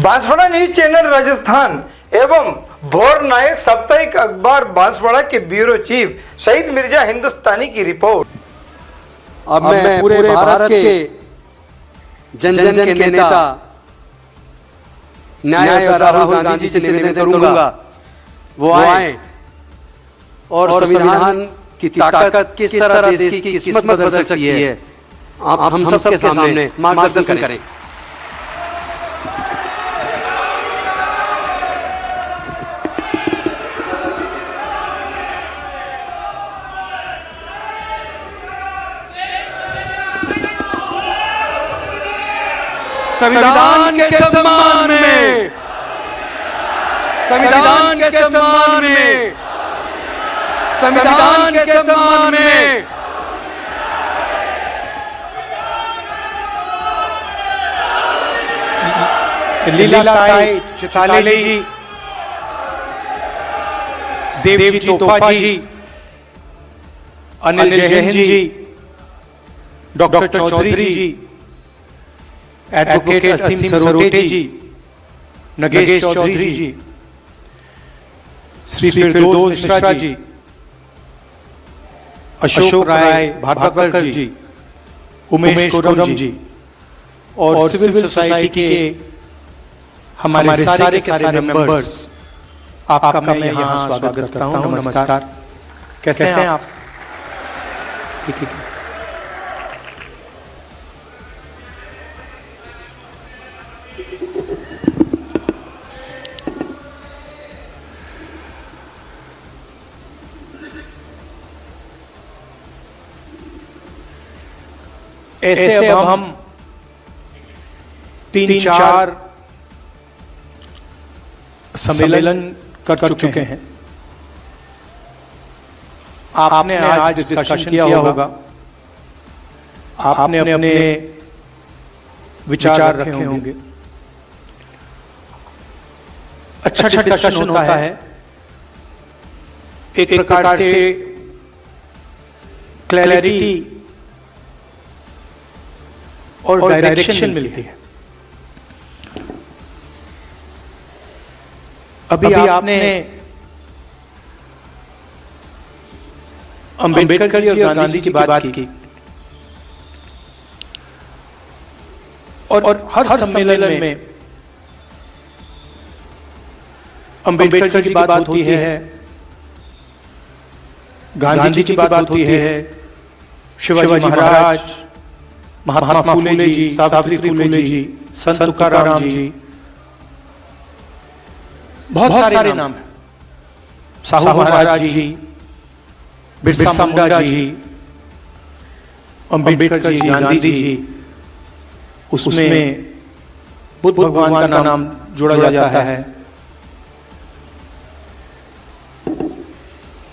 Banswara news channel Rajasthan एवं भोर नायक साप्ताहिक अखबार बांसवाड़ा के ब्यूरो चीफ शहीद मिर्जा हिंदुस्तानी की रिपोर्ट। अब मैं पूरे भारत के जन जन के नेता न्याय राहुल गांधी जी से निवेदन करूंगा वो आए और संविधान की ताकत किस तरह देश की किस्मत बदल सकती है आप हम सबके सामने मार्गदर्शन करें। संविधान के सम्मान में, संविधान के सम्मान में, संविधान के सम्मान में लीलाताई चिताले जी, देवजी तोफा जी, अनिल जैन जी, डॉक्टर चौधरी जी, एडवोकेट असीम सरोटे जी, नगेश चौधरी जी, श्री फिरदौस मिश्रा जी, अशोक राय भाटवकर जी, उमेश कोरम जी और सिविल सोसाइटी के हमारे सारे के सारे मेंबर्स, आपका मैं यहाँ स्वागत करता हूँ। नमस्कार, कैसे हैं आप? ठीक है। ऐसे अब हम 3-4 सम्मेलन कर चुके हैं। आपने आज डिस्कशन किया होगा, आपने अपने विचार रखे होंगे। अच्छा डिस्कशन होता है, एक प्रकार से क्लैरिटी और डायरेक्शन मिलती है। अभी आपने अंबेडकर जी और गांधी जी की बात की और हर सम्मेलन में अंबेडकर जी की बात होती है, गांधी जी की बात होती है, शिवाजी महाराज, महात्मा फूले जी, सावित्री फूले जी, संत तुकाराम जी, बहुत सारे नाम हैं, साहू महाराज जी, बिरसा मुंडा जी, अंबेडकर जी, गांधी जी, उसमें बुद्ध भगवान का नाम जोड़ा जाता है,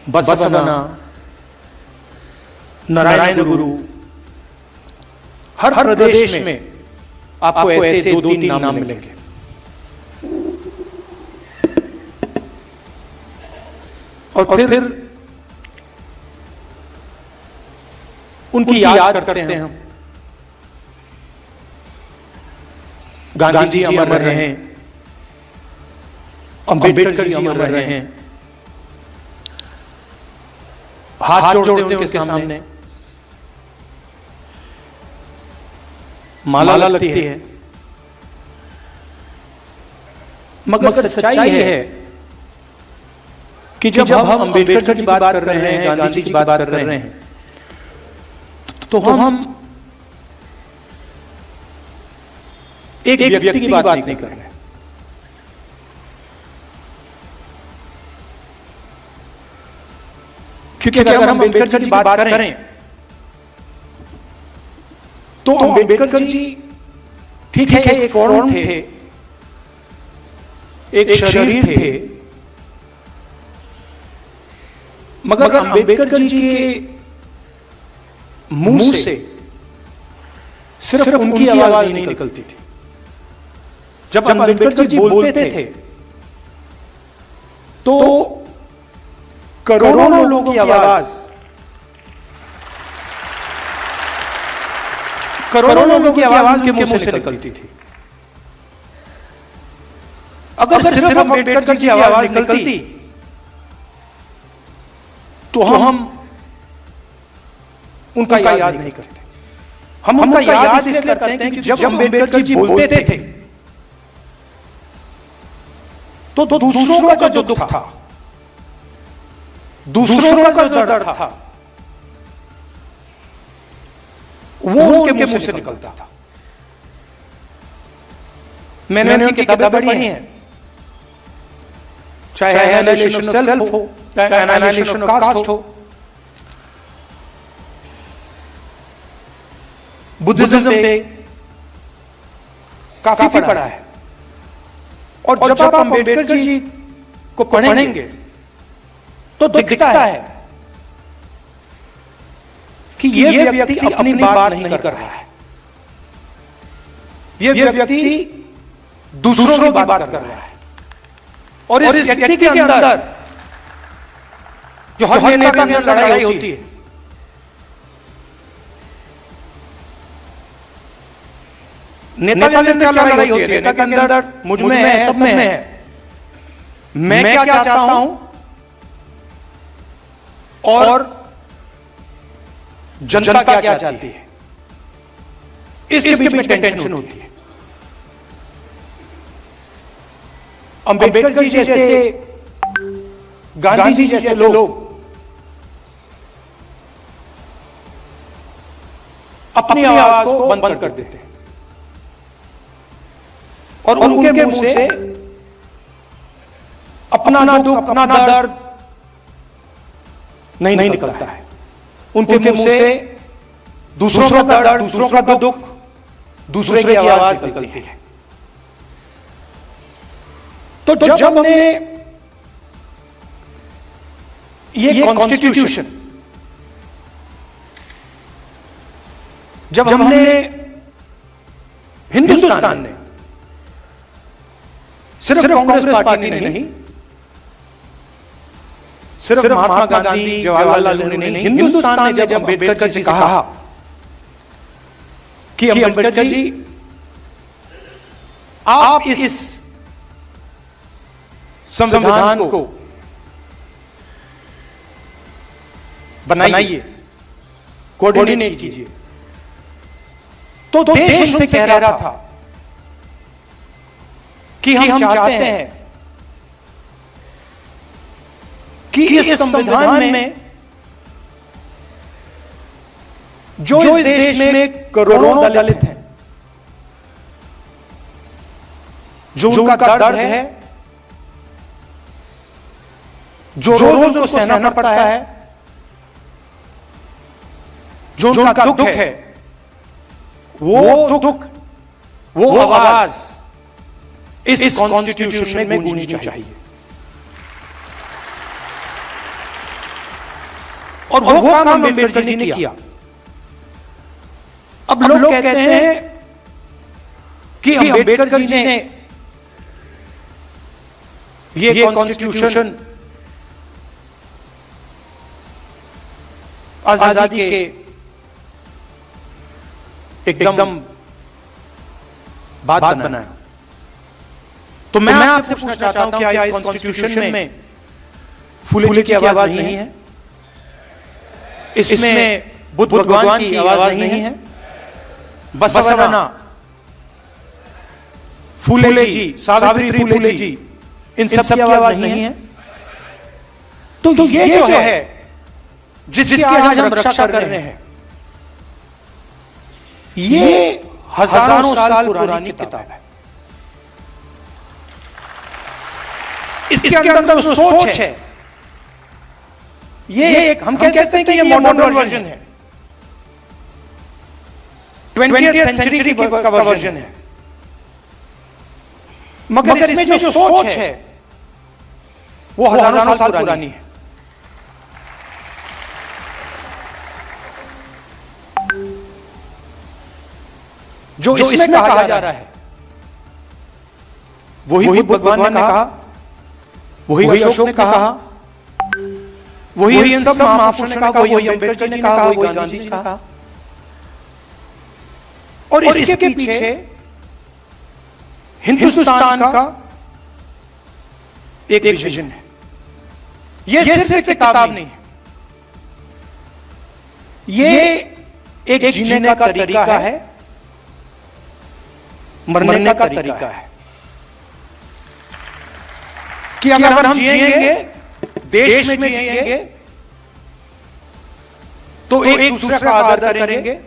बसवण्णा, नारायण गुरु। हर प्रदेश में आपको ऐसे 2-3 नाम मिलेंगे। और फिर उनकी याद करते हैं हम। गांधी जी अमर रहे हैं, अंबेडकर जी अमर रहे हैं, हाथ जोड़ते हैं उनके सामने, माला लगती है। मगर सच्चाई है कि जब हम अंबेडकर जी की बात कर रहे हैं, गांधी जी की बात कर रहे हैं, तो हम एक व्यक्ति की बात नहीं कर रहे। क्योंकि अगर हम अंबेडकर जी की बात करें तो अंबेडकर जी ठीक है एक फॉर्म थे, एक शरीर थे, मगर अंबेडकर जी के मुंह से सिर्फ उनकी आवाज नहीं निकलती थी। जब अंबेडकर जी बोलते थे तो करोड़ों लोगों की आवाज, करोड़ों लोगों की आवाज उनके मुंह से निकलती थी। अगर सिर्फ अम्बेडकर जी की आवाज निकलती तो हम उनका याद नहीं करते। हम उनका याद इसलिए करते हैं कि जब अम्बेडकर जी बोलते थे तो दूसरों का जो दुख था, दूसरों का जो दर्द था, वो उनके मुंह से निकलता था। मैंने उनकी किताबें पढ़ी हैं, चाहे एनालाइजेशन ऑफ सेल्फ हो, चाहे एनालाइजेशन ऑफ कास्ट हो, बुद्धिज्म पे काफी पढ़ा है। और जब आप अम्बेडकर जी को पढ़ेंगे तो दिखता है कि ये व्यक्ति अपनी बात नहीं कर रहा है, ये व्यक्ति दूसरों की बात कर रहा है। और इस व्यक्ति के अंदर जो हर नेता के अंदर लड़ाई होती है, नेता के अंदर क्या लड़ाई होती है? नेता के अंदर मुझ में है, सब में है, मैं क्या चाहता हूं और जनता क्या चाहती है, इसके बीच में टेंशन होती है। अम्बेडकर जी जैसे, गांधी जी जैसे लोग अपनी आवाज को बंद कर देते हैं और उनके मुंह से अपना दुख, अपना दर्द नहीं निकलता है। उनके मुंह से दूसरों का दर्द, दूसरों का दुख, दूसरे की आवाज निकलती है। तो जब हमने ये कॉन्स्टिट्यूशन, जब हमने हिंदुस्तान ने सिर्फ कांग्रेस पार्टी ने नहीं, सिर्फ महात्मा गांधी, जवाहरलाल नेहरू ने नहीं, हिंदुस्तान ने जब अम्बेडकर जी से कहा कि अम्बेडकर जी आप इस संविधान को बनाइए, कोऑर्डिनेट कीजिए, तो देश उनसे कह रहा था कि हम चाहते हैं कि इस संविधान में जो इस देश में करोड़ों दलित हैं, जो उनका दर्द है, जो रोज उनको सहना पड़ता है, जो उनका दुख है, वो दुख, वो आवाज इस कॉन्स्टिट्यूशन में गूंजनी चाहिए। और वो काम अम्बेडकर जी ने किया। अब लोग कहते हैं कि अम्बेडकर जी ने ये कॉन्स्टिट्यूशन आजादी के एकदम बात बनाया। तो मैं आपसे पूछना चाहता हूं, क्या इस कॉन्स्टिट्यूशन में फूले की आवाज नहीं है? इसमें बुद्ध भगवान की आवाज नहीं है? बसवण्णा, फूले जी, सावित्री फूले जी, इन सब की आवाज नहीं है? तो ये जो है, जिसकी आज हम रक्षा कर रहे हैं, ये हजारों साल पुरानी किताब है। इसके अंदर जो सोच है, ये एक, हम कह सकते हैं कि ये मॉडर्न वर्जन है, 20th सेंचुरी का वर्जन है। मगर इसमें जो सोच है वो हजारों साल पुरानी है। जो इसमें कहा जा रहा है वही बुद्ध भगवान ने कहा, वही अशोक ने कहा, वही इन सब महापुरुषों ने कहा, वही अम्बेडकर जी ने कहा, वही गांधी जी ने कहा। और इसके पीछे हिंदुस्तान का एक विजन है। ये सिर्फ एक किताब नहीं है, ये एक जीने का तरीका है, मरने का तरीका है कि अगर हम जिएंगे, देश में जिएंगे, तो एक दूसरे का आदर करेंगे,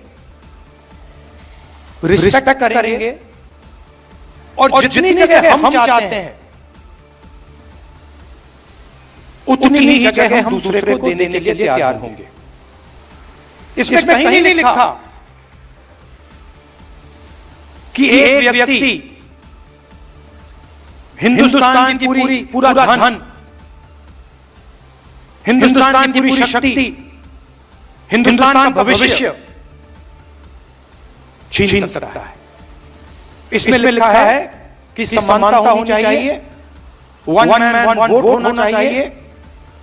रिस्पेक्ट करेंगे, और जितनी जगह हम चाहते हैं उतनी ही जगह हम दूसरे को देने के लिए तैयार होंगे। इसमें कहीं नहीं लिखा कि एक व्यक्ति हिंदुस्तान की पूरा धन, हिंदुस्तान की पूरी शक्ति, हिंदुस्तान का भविष्य छीन सकता है। इसमें लिखा है कि समानता होनी चाहिए, वन मैन वन वोट होना चाहिए,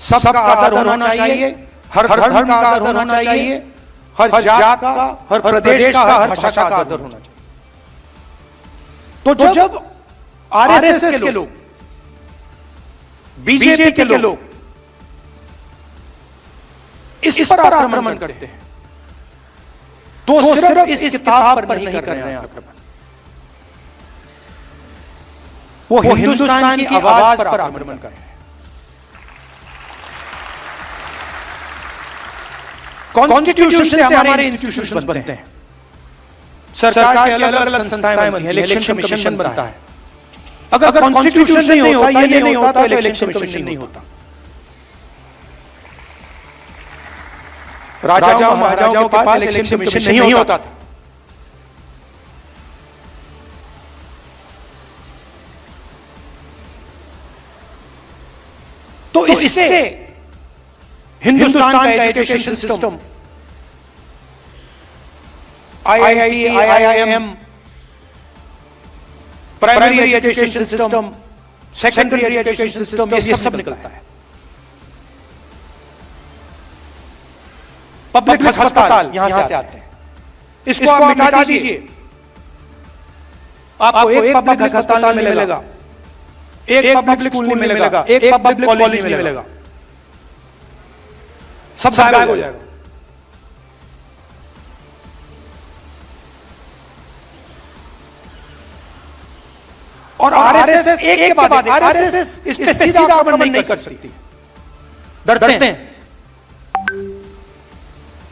सबका आदर होना चाहिए, हर धर्म का आदर होना चाहिए, हर जात का, हर प्रदेश का, हर भाषा का आदर होना चाहिए। तो जब आरएसएस के लोग, बीजेपी के लोग इस पर आक्रमण करते हैं, तो सिर्फ इस किताब पर नहीं कर रहे हैं आक्रमण, वो हिंदुस्तान की आवाज पर आक्रमण कर रहे हैं। कॉन्स्टिट्यूशन से हमारे इंस्टीट्यूशंस बनते हैं, सरकार के अलग-अलग संस्थाएं बनती हैं, इलेक्शन कमीशन बनता है। अगर कॉन्स्टिट्यूशन नहीं होता, ये नहीं होता, तो इलेक्शन कमीशन नहीं होता। राजाओं महाराजाओं के पास इलेक्शन कमीशन नहीं होता था। तो इससे हिंदुस्तान का education system, IIT, IIM, primary education system, secondary education system, ये सब निकलता है। पब्लिक अस्पताल यहां से आते हैं, इसको आप मिटा दीजिए, आपको एक पब्लिक अस्पताल में मिलेगा, एक पब्लिक स्कूल में मिलेगा, एक पब्लिक कॉलेज में मिलेगा, सब गायब हो जाएगा। और आरएसएस एक के बाद आरएसएस इस पे सीधा आक्रमण नहीं कर सकती, डरते हैं।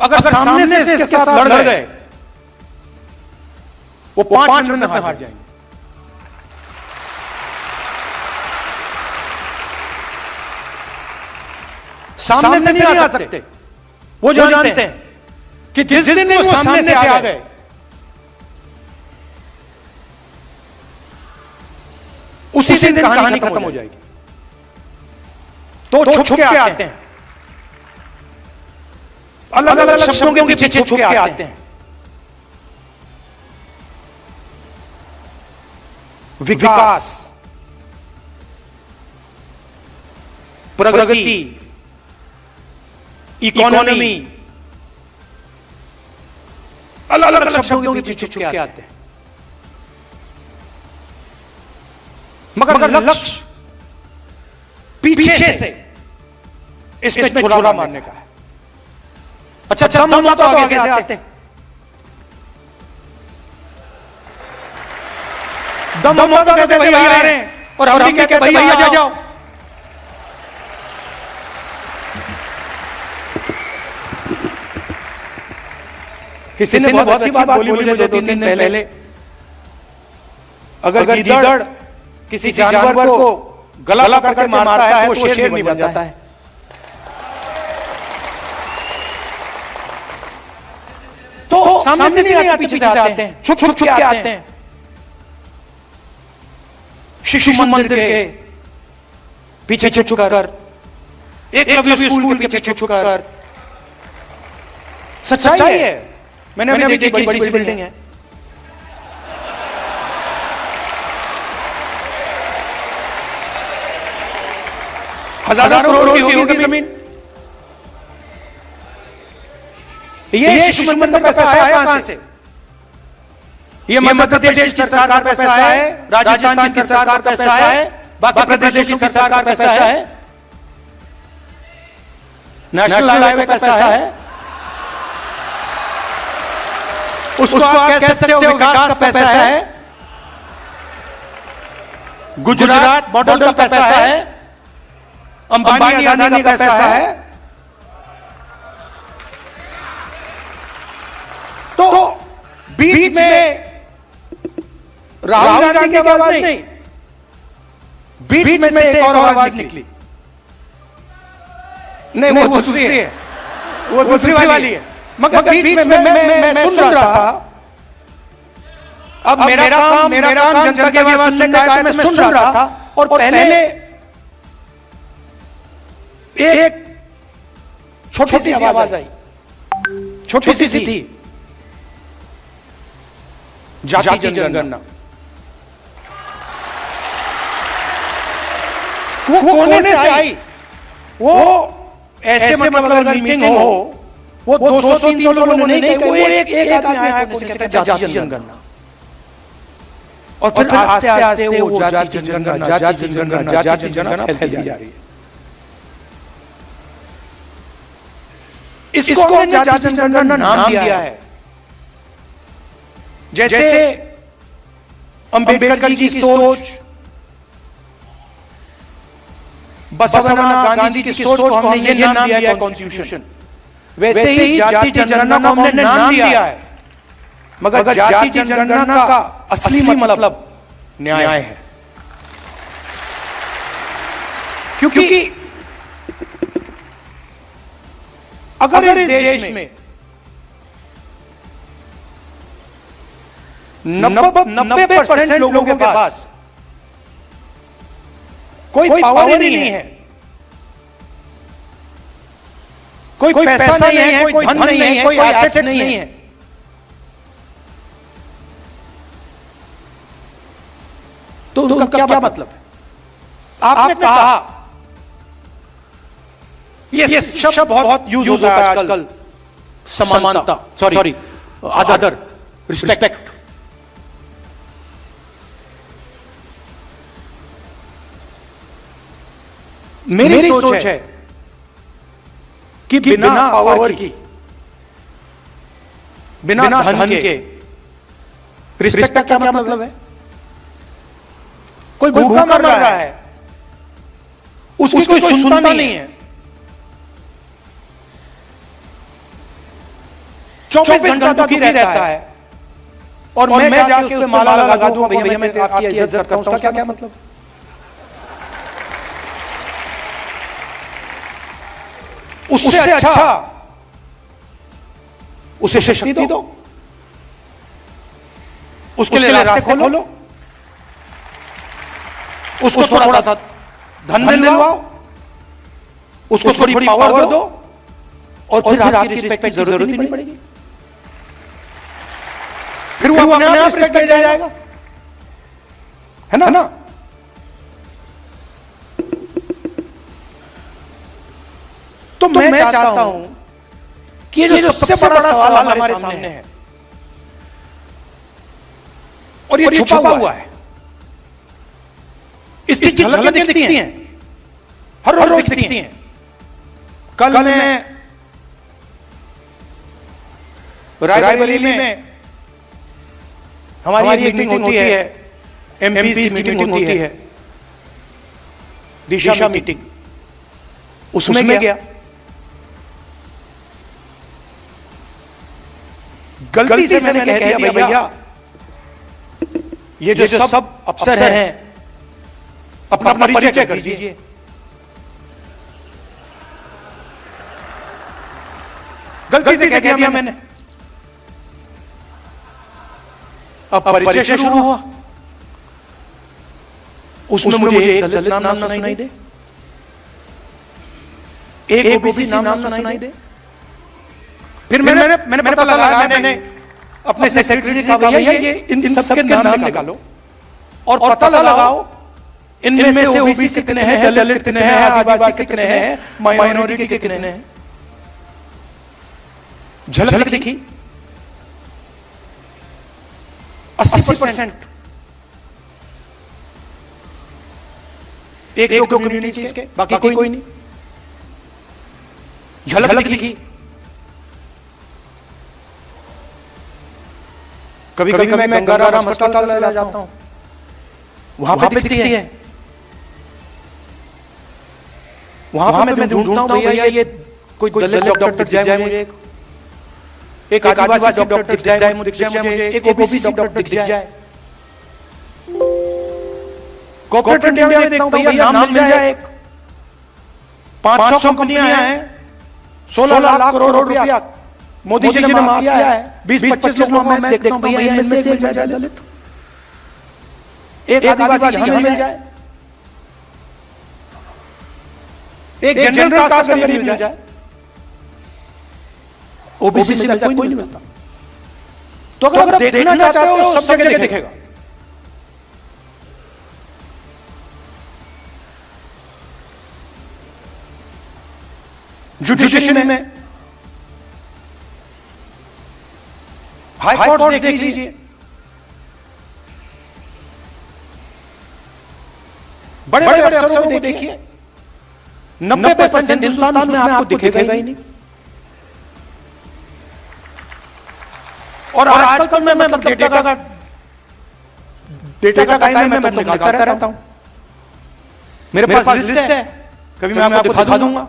अगर सामने से इसके साथ लड़ गए, वो 5 मिनट में हार जाएंगे। सामने से नहीं आ सकते, वो जानते हैं कि जिस दिन वो सामने से आ गए, उसी दिन कहानी खत्म हो जाएगी। तो छुप के आते हैं, अलग अलग शब्दों के पीछे छुप के आते हैं। विकास, प्रगति, इकोनॉमी, अलग अलग शब्दों के पीछे छुप के आते हैं। मगर लक्ष्य पीछे से इसमें छुरा मारने का है। अच्छा, दम हुआ तो आगे से आते हैं, दम हुआ तो कहते भाई आ रहे हैं, और हम भी कहते भाई आ जाओ। किसी ने बहुत अच्छी बात बोली मुझे 2-3 दिन पहले, अगर गीदड़ किसी जानवर को गला पकड़ के मारता है तो वो शेर नहीं बन जाता है। तो सामने से नहीं आते, पीछे से आते हैं, छुप छुप के आते हैं। शिशु मंदिर के पीछे छुप कर, एकलव्य स्कूल के पीछे छुप कर, सच्चाई है। मैंने अभी देखी, बड़ी सी बिल्डिंग है, हजारों करोड़ की होगी जमीन। ये शिशु मंदिर का पैसा आया कहां से? ये मध्य प्रदेश की सरकार का पैसा है, राजस्थान की सरकार का पैसा है, बाकी प्रदेशों की सरकार का पैसा है, नेशनल हाईवे पैसा है, उसको आप कह सकते हो विकास का पैसा है, गुजरात मॉडल का पैसा है, अंबानी अदानी का पैसा है। तो बीच में राहुल गांधी की आवाज नहीं, बीच में से एक और आवाज निकली, नहीं वो दूसरी है, वो दूसरी वाली है, मगर बीच में मैं सुन रहा था। अब मेरा काम जनता की आवाज सुनने का है, मैं सुन रहा था और पहले एक छोटी सी आवाज आई, छोटी सी थी, जाति जनगणना। वो कोने से आई, वो ऐसे मतलब अगर मीटिंग हो, वो 200-300 लोगों ने नहीं कहा, वो एक आदमी आया कोने से कहता जाति जनगणना, और फिर आस्ते आस्ते वो जाति जनगणना फैलती जा रही है। इसको हमने जाति जनगणना नाम दिया है, जैसे अंबेडकर जी की सोच, बसवण्णा गांधी की सोच को हमने ये नाम दिया है कॉन्स्टिट्यूशन, वैसे ही जाति जनगणना को हमने नाम दिया है, मगर जाति जनगणना का असली मतलब न्याय है। क्योंकि अगर इस देश में 90% लोगों के पास कोई पावर नहीं है, कोई पैसा नहीं है, कोई धन नहीं है, कोई एसेट्स नहीं है, तो उनका क्या मतलब है? आपने कहा, ये शब्द बहुत यूज होता है आजकल, समानता, सॉरी आदर, रिस्पेक्ट। मेरी सोच है कि बिना पावर की, बिना धन के रिस्पेक्ट का क्या मतलब है? कोई भूखा मर रहा है, उसकी कोई सुनता नहीं है, 24 घंटा दुखी रहता है, और मैं जाके उसमें माला लगा दूं, भैया मैं आपकी इज्जत करता हूं, उसका क्या मतलब? उससे अच्छा उसे शक्ति दो, उसके लिए रास्ते खोलो, उसको थोड़ा सा धन दिलवाओ, उसको थोड़ी पावर दो, और फिर आपकी रिस्पेक्ट की जरूरत नहीं पड़ेगी, फिर वो अपने आप रिस्पेक्ट दे जाएगा, है ना? तो मैं चाहता हूं कि ये जो सबसे बड़ा सवाल हमारे सामने है, और ये छुपा हुआ है, इसकी झलकें दिखती हैं, हर रोज दिखती हैं। कल मैं रायबरेली में हमारी एक मीटिंग होती है, एमपीज़ की मीटिंग होती है, दिशा मीटिंग, उसमें गया, गलती से मैंने कह दिया भैया ये जो सब अफसर हैं अपना परिचय कर दीजिए। गलती से कह दिया मैंने, अब परिचय शुरू हुआ, उसमें मुझे एक दलित नाम सुनाई दे, एक ओबीसी नाम सुनाई दे, फिर मैंने पता लगाया, मैंने अपने सेक्रेटरी से कहा भैया ये इन सबके नाम निकालो और पता लगाओ इनमें से ओबीसी कितने हैं, दलित कितने हैं, आदिवासी कितने हैं, माइनॉरिटी कितने हैं। झलक दिखी 80%। एक दो कम्युनिटीज के, बाकी कोई नहीं। झलक दिखी। कभी कभी मैं गंगाराम अस्पताल चला जाता हूं, वहां पे दिखती है। वहां पे मैं ढूंढता हूं भैया ये कोई दलित डॉक्टर दिख जाए मुझे, एक आदिवासी डॉक्टर दिख जाए मुझे, एक ओबीसी डॉक्टर दिख जाए। कॉर्पोरेट इंडिया में देखता हूं भैया नाम मिल जाए, एक 500 कंपनियां हैं, 16 लाख करोड़ रुपया मोदी जी ने माफ किया है, 20-25 लोगों में मैं देखता हूं भैया इनमें से मिल जाए दलित, एक आदिवासी यहां मिल जाए, एक जनरल कास्ट का गरीब मिल जाए, ओबीसी से कोई नहीं मिलता। तो अगर आप देखना चाहते हो सब जगह दिखेगा। जुडिशरी में हाई कोर्ट देख लीजिए, बड़े बड़े अफसरों को देखिए, 90% हिंदुस्तान में आपको दिखेगा ही नहीं। और आजकल मैं डेटा का टाइम है, मैं तो निकालता रहता हूं। मेरे पास लिस्ट है, कभी मैं आपको दिखा दूंगा,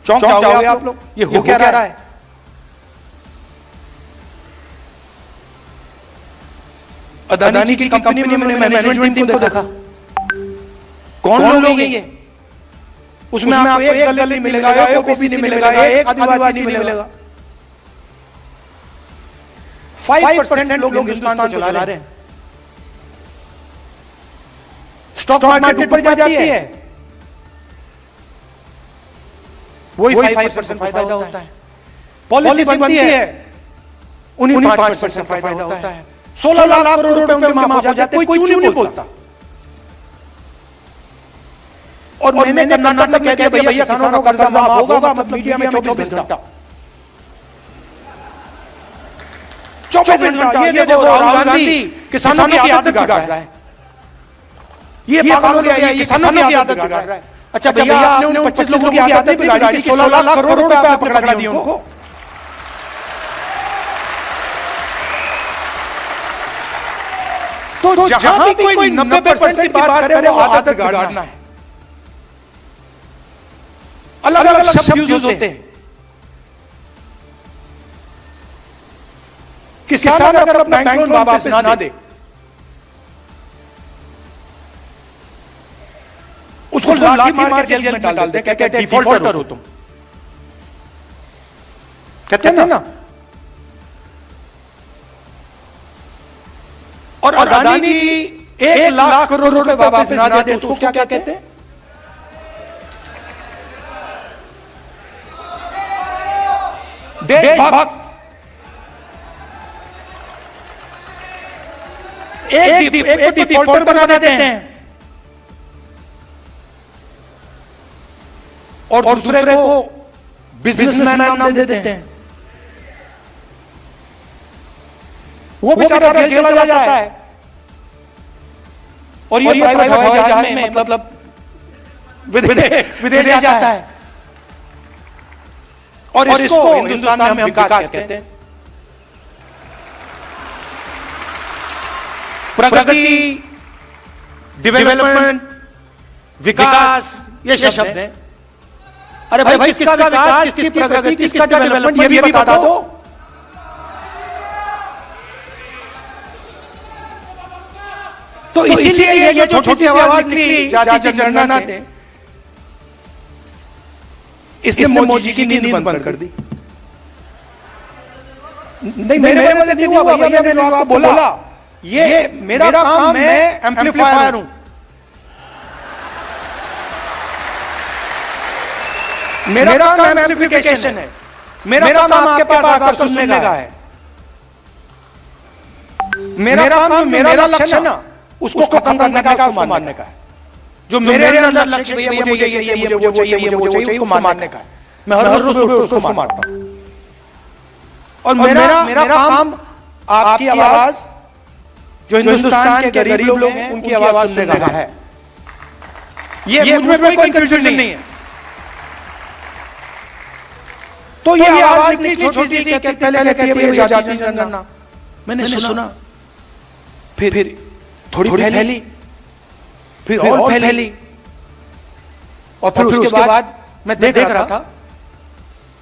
चौंक जाओगे आप लोग, ये हो क्या रहा है। अदानी की कंपनी में मैंने मैनेजमेंट टीम को देखा, कौन लोग हैं ये? उसमें आपको एक दलित नहीं मिलेगा, एक ओबीसी नहीं मिलेगा, एक आदिवासी नहीं मिलेगा। 5% लोग हिंदुस्तान को चला रहे हैं। स्टॉक मार्केट ऊपर जाती है, वही 5% फायदा होता है। पॉलिसी बनती है, उन्हीं 5% फायदा होता है। 16 लाख करोड़ रुपए माफ हो जाते, कोई क्यों नहीं बोलता। और मैंने कर्नाटक में कह दिया भैया किसानों का कर्जा माफ होगा, मतलब मीडिया में 24 घंटा 24 घंटा ये देखो राहुल गांधी किसानों की आदत बिगाड़ रहा है, ये पागल हो गया, ये किसानों की आदत बिगाड़ रहा है। अच्छा भैया आपने उन 25 लोगों की आदत बिगाड़ी, 16 लाख करोड़ रुपए आप पकड़ा दिए उनको। तो जहां भी कोई 90% की बात करे वो आदत बिगाड़ना है। अलग अलग शब्द यूज होते हैं। किसान अगर अपना बैंक लोन वापस ना दे, उसको लाठी मार के जेल में डाल देते, कहते हैं डिफॉल्टर हो तुम, कहते हैं ना। और अदानी जी 1 लाख करोड़ रुपए वापस ना देते, उसको क्या क्या कहते हैं? देशभक्त। एक डिफॉल्टर बना देते हैं और दूसरे को बिजनेसमैन नाम दे देते हैं। वो बेचारा जेल चला जाता है और ये प्राइवेट हवाई जहाज में मतलब विदेश जाता है। और इसको हिंदुस्तान में हम विकास कहते हैं। प्रगति, डेवलपमेंट, विकास ये शब्द हैं। अरे भाई किसका विकास, किसकी प्रगति, किसका डेवलपमेंट ये भी बता दो। तो इसीलिए ये छोटी सी आवाज निकली जाति जनगणना ने, इसने मोदी जी की नींद बंद कर दी। नहीं मेरे वजह से नहीं हुआ भैया, मैंने आपको बोला ये मेरा काम, मैं एम्पलीफायर हूं। मेरा काम एम्पलीफिकेशन है, मेरा काम आपके पास आकर सुनने का है। मेरा काम मेरा लक्ष्य ना उसको खत्म करने का, उसको मारने का है। जो मेरे अंदर लक्ष्य भैया मुझे ये चाहिए, मुझे वो चाहिए, मुझे वो चाहिए, उसको मारने का है। मैं हर रोज उसको मारता हूं। और मेरा काम आपकी आवाज, जो हिंदुस्तान के गरीब लोग हैं उनकी आवाज सुनने का है। ये मुझ में कोई कंफ्यूजन नहीं है। तो ये आवाज निकली छोटी सी, पहले कहती है भैया जाति जनगणना, मैंने सुना, फिर थोड़ी फैली, फिर और फैली, और फिर उसके बाद मैं देख रहा था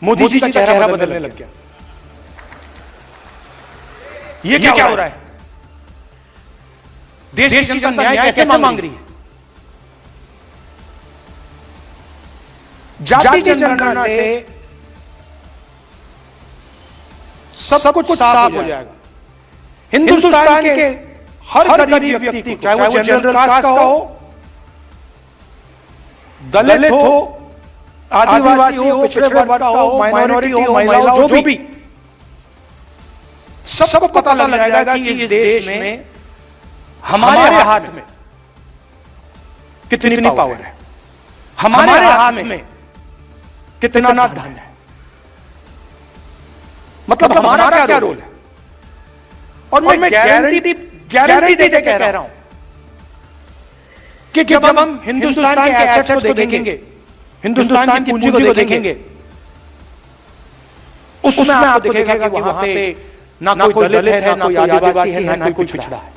मोदी जी का चेहरा बदलने लग गया। ये क्या हो रहा है? देश की जनता न्याय कैसे मांग रही है? जाति जनगणना से सब कुछ साफ हो जाएगा। हिंदुस्तान के हर गरीब व्यक्ति को, चाहे वो जनरल कास्ट का हो, दलित हो, आदिवासी हो, पिछड़े वर्ग का हो, माइनॉरिटी हो, महिला हो, जो भी, सबको पता लग जाएगा कि इस देश में हमारे हाथ में कितनी पावर है, हमारे हाथ में कितना धन है, मतलब हमारा क्या रोल है। और मैं गारंटी दे कह रहा हूं कि जब हम हिंदुस्तान के एसेट्स को देखेंगे, हिंदुस्तान की पूंजी को देखेंगे, उसमें आपको दिखेगा कि वहां पे ना कोई दलित है, ना कोई आदिवासी है, ना कोई पिछड़ा है।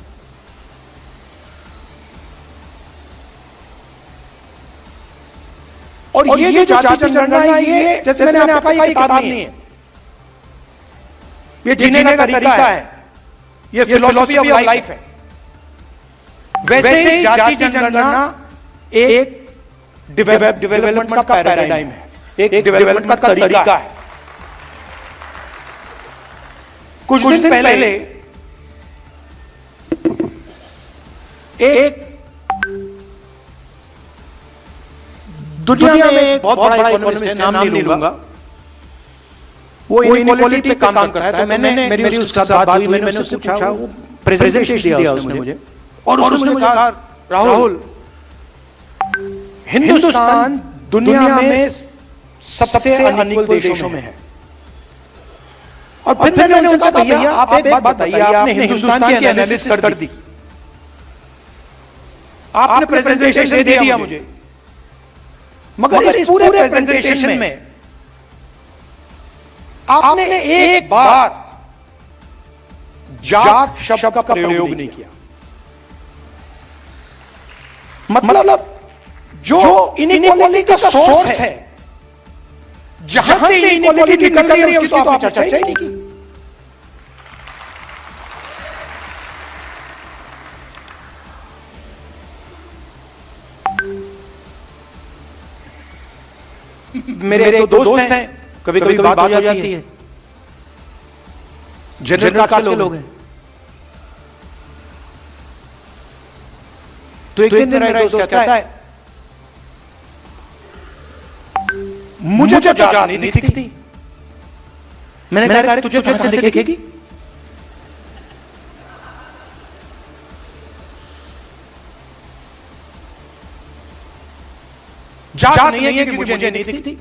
और ये जो जाति जनगणना है, ये जैसे मैंने आपको कहा, ये किताब नहीं है, ये जीने का तरीका है, ये फिलॉसफी ऑफ लाइफ है। वैसे ही जाति जनगणना एक डेवलपमेंट का पैराडाइम है, एक डेवलपमेंट का तरीका है। कुछ दिन पहले एक दुनिया में एक बहुत बड़ा इकोनॉमिस्ट है, नाम नहीं लूंगा, वो इनइक्वालिटी पे काम करता है। तो मैंने मेरी उसके साथ बात हुई, मैंने उससे पूछा, वो प्रेजेंटेशन दिया उसने मुझे, और उसने मुझे कहा, राहुल, हिंदुस्तान दुनिया में सबसे अनइक्वल देशों में है। और फिर मैंने उनसे कहा, भैया आप एक बात बताइए, आपने हिंदुस्तान की एनालिसिस कर दी, आपने प्रेजेंटेशन दे दिया मुझे, मगर इस पूरे प्रेजेंटेशन में आपने एक बार जात शब्द का प्रयोग नहीं किया। मतलब जो इनइक्वालिटी का सोर्स है, जहां से इनइक्वालिटी निकल रही है, उसकी तो आपने चर्चा ही नहीं की। मेरे दो दोस्त हैं, कभी कभी बात हो जाती है, जनरल कास्ट के लोग हैं। तो एक दिन मेरा दोस्त कहता है, मुझे तो जात नहीं दिखती। मैंने कहा, तुझे कहां से दिखेगी? जात नहीं है कि मुझे नहीं दिखती,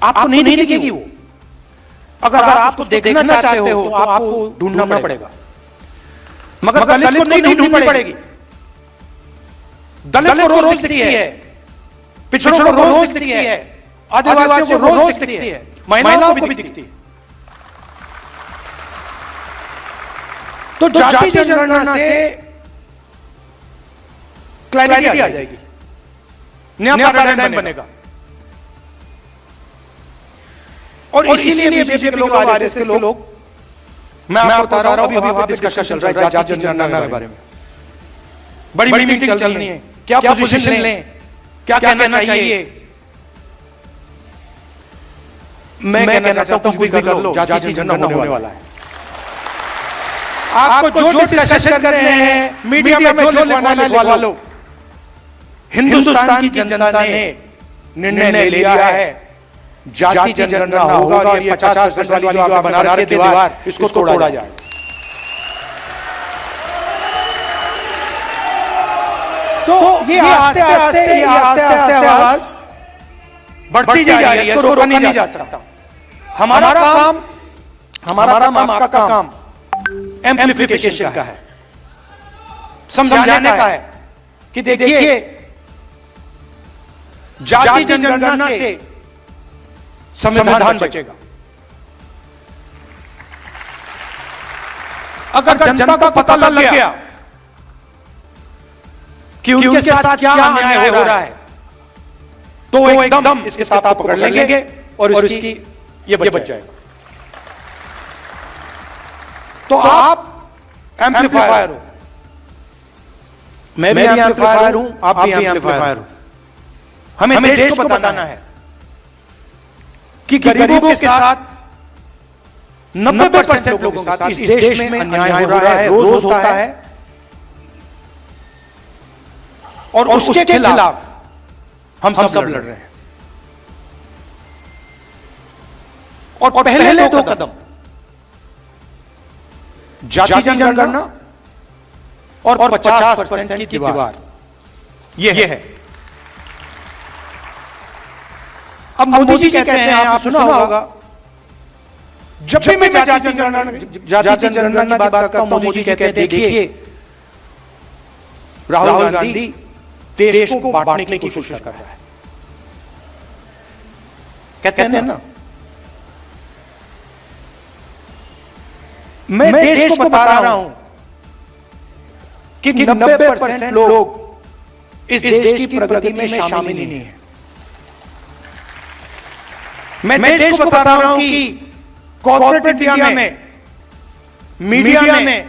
आपको नहीं दिखेगी वो। अगर आप उसको देखना चाहते हो तो आपको ढूंढना पड़ेगा, मगर दलित को नहीं ढूंढनी पड़ेगी। दलित को रोज दिखती है, पिछड़ों को रोज दिखती है, आदिवासियों को रोज दिखती है, महिलाओं को भी दिखती है। तो जाति जनगणना से क्लैरिटी आ जाएगी, नया पैराडाइम बनेगा। और इसीलिए बीजेपी के लोग, आरएसएस के लोग, मैं आपको बता रहा हूं, अभी वहां पे डिस्कशन चल रहा है जाति जनगणना के बारे में, बड़ी मीटिंग चल रही है, क्या पोजीशन लें, क्या कहना चाहिए। मैं कहना चाहता हूं, कुछ भी कर लो, जाति जनगणना होने वाला है। आपको जो डिस्कशन कर रहे हैं, मीडिया में जो लिखवा लो, हिंदुस्तान की जनता ने निर्णय ले लिया है, जाति जनगणना होगा, और ये 50% वाली जो आप बना रहे थे दीवार, इसको तोड़ा जाए। तो ये आस्ते आस्ते आवाज बढ़ती जा रही है, इसको रोका नहीं जा सकता। हमारा काम, आपका काम एम्प्लीफिकेशन का है, समझाने का है, कि देखिए जाति जनगणना से संविधान बचेगा। अगर जनता को पता लग गया कि उनके साथ क्या अन्याय हो रहा है, तो वो एकदम इसके साथ आप पकड़ लेंगे और इसकी ये बच जाएगा। तो आप एम्पलीफायर हो, मैं भी एम्पलीफायर हूं, आप भी एम्पलीफायर हो। हमें देश को बताना है कि गरीबों के साथ 90% लोगों के साथ इस देश में अन्याय हो रहा है, रोज होता है, और उसके खिलाफ हम सब लड़ रहे हैं। और पहले दो कदम जाति जनगणना और 50% की दीवार, ये है। अब मोदी जी कहते हैं, आप सुना होगा, जब भी मैं जाति जनगणना की बात करता हूं, मोदी जी कहते हैं देखिए राहुल गांधी देश को बांटने की कोशिश कर रहा है। कहते हैं ना, मैं देश को बता रहा हूं कि 90% लोग इस देश की प्रगति में शामिल नहीं है। मैं देश को बता रहा हूं कि कॉर्पोरेट इंडिया में, मीडिया में,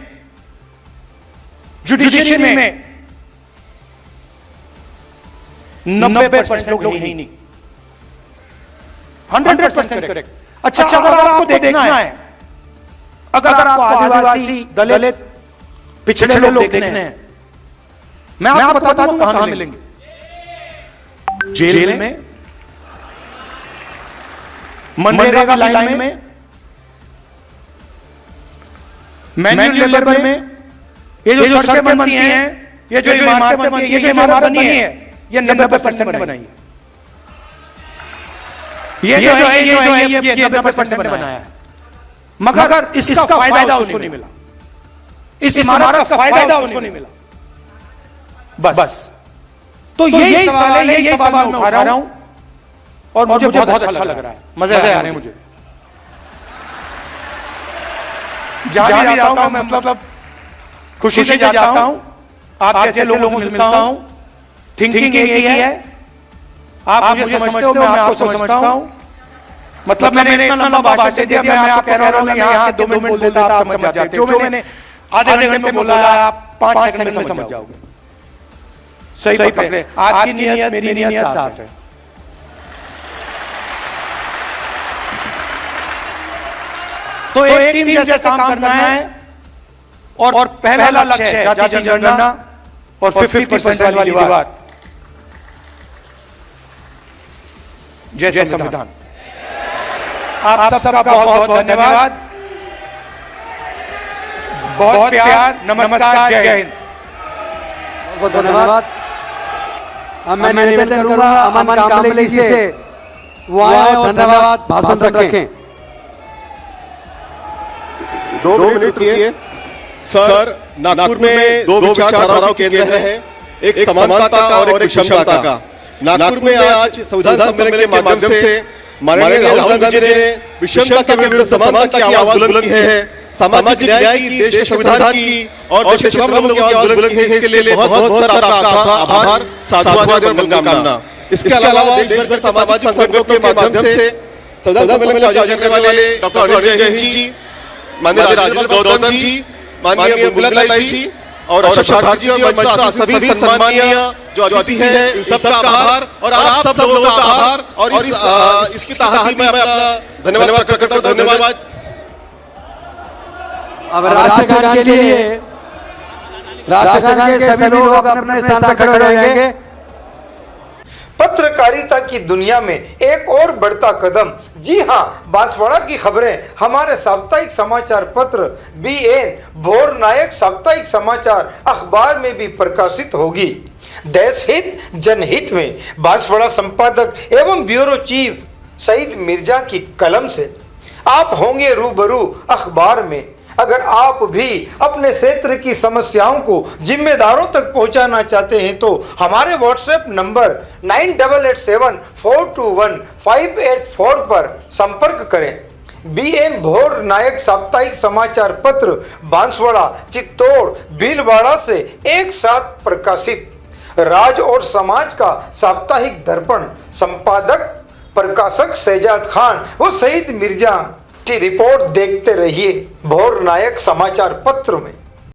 जुडिशरी में 90% लोग ही नहीं, 100% करेक्ट। अच्छा, अगर आपको देखना है, अगर आपको आदिवासी, दलित, पिछड़े लोग देखने हैं, मैं आपको बता दूं कहां मिलेंगे। जेल में, मनरेगा लाइन में, मैन्युअल लेबर में, ये जो सड़कें बनती हैं, ये जो इमारतें बनती हैं, ये जो इमारत बनी है, ये 90% बनाई है। ये जो है ये 90% बनाया है। मगर इसका फायदा उसको नहीं मिला, इस इमारत का फायदा उसको नहीं मिला। बस तो यही सवाल है, यही सवाल मैं उठा रहा हूं, और मुझे बहुत अच्छा लग रहा है, मजे आ रहे हैं मुझे। जहां भी जाता हूं मैं, मतलब खुशी से जाता हूं, आप जैसे लोगों से मिलता हूं, थिंकिंग यही है, आप मुझे समझते हो, मैं आपको समझता हूं। मतलब मैंने इतना लंबा भाषण दे दिया, मैं आपको कह रहा हूं कि यहां 2 मिनट बोल देता आप समझ जाते हो। जो मैंने आधे घंटे में बोला आप 5 सेकंड में समझ जाओगे। सही पकड़े, आपकी नियत मेरी नियत साफ है। तो एक टीम जैसे काम करना है, और पहला लक्ष्य है जाति जनगणना और 50% वाली दीवार जैसे संविधान। आप सबका बहुत बहुत धन्यवाद, बहुत प्यार, नमस्कार, जय हिंद। बहुत धन्यवाद। अब मैं निवेदन करूंगा अमन कामले जी से, वो आए और धन्यवाद भाषण रखें। 2 मिनट रुकिए। सर, नागपुर में 2 विचारधाराओं के केंद्र है, एक समानता और एक विषमता का। नागपुर में आज संविधान सम्मेलन के माध्यम से माननीय राहुल गांधी जी ने विषमता के विरुद्ध समानता की आवाज बुलंद की है, सामाजिक न्याय की, देश के संविधान की और देश के तमाम लोगों की आवाज बुलंद की है। इसके लिए बहुत बहुत सारा आपका आभार, साधुवाद और मनोकामना। इसके अलावा देश भर सामाजिक संगठनों के माध्यम से संविधान सम्मेलन का आयोजन करने वाले डॉक्टर अनिल जैन जी, माननीय राजवीर गौतम जी, माननीय बुलंद जी और अशोक भारती जी और मंच पर सभी सम्मानीय जो अतिथि हैं, इन सबका आभार, और आप सब लोगों का आभार। और इसकी तहत मैं अपना धन्यवाद प्रकट करता हूं। धन्यवाद। अब राष्ट्रगान के लिए राष्ट्रगान के सभी लोग अपने स्थान पर खड़े हो जाएंगे। पत्रकारिता की दुनिया में एक और बढ़ता कदम। जी हां, बांसवाड़ा की खबरें हमारे साप्ताहिक समाचार पत्र BN भोर नायक साप्ताहिक समाचार अखबार में भी प्रकाशित होगी। देश हित जनहित में बांसवाड़ा संपादक एवं ब्यूरो चीफ सईद मिर्जा की कलम से आप होंगे रूबरू अखबार में। अगर आप भी अपने क्षेत्र की समस्याओं को जिम्मेदारों तक पहुंचाना चाहते हैं तो हमारे व्हाट्सएप नंबर 9887421584 पर संपर्क करें। BN भोर नायक साप्ताहिक समाचार पत्र बांसवाड़ा, चित्तौड़, भीलवाड़ा से एक साथ प्रकाशित राज और समाज का साप्ताहिक दर्पण, संपादक प्रकाशक शहजाद खान व शहीद मिर्जा की रिपोर्ट देखते रहिए भोर नायक समाचार पत्र में।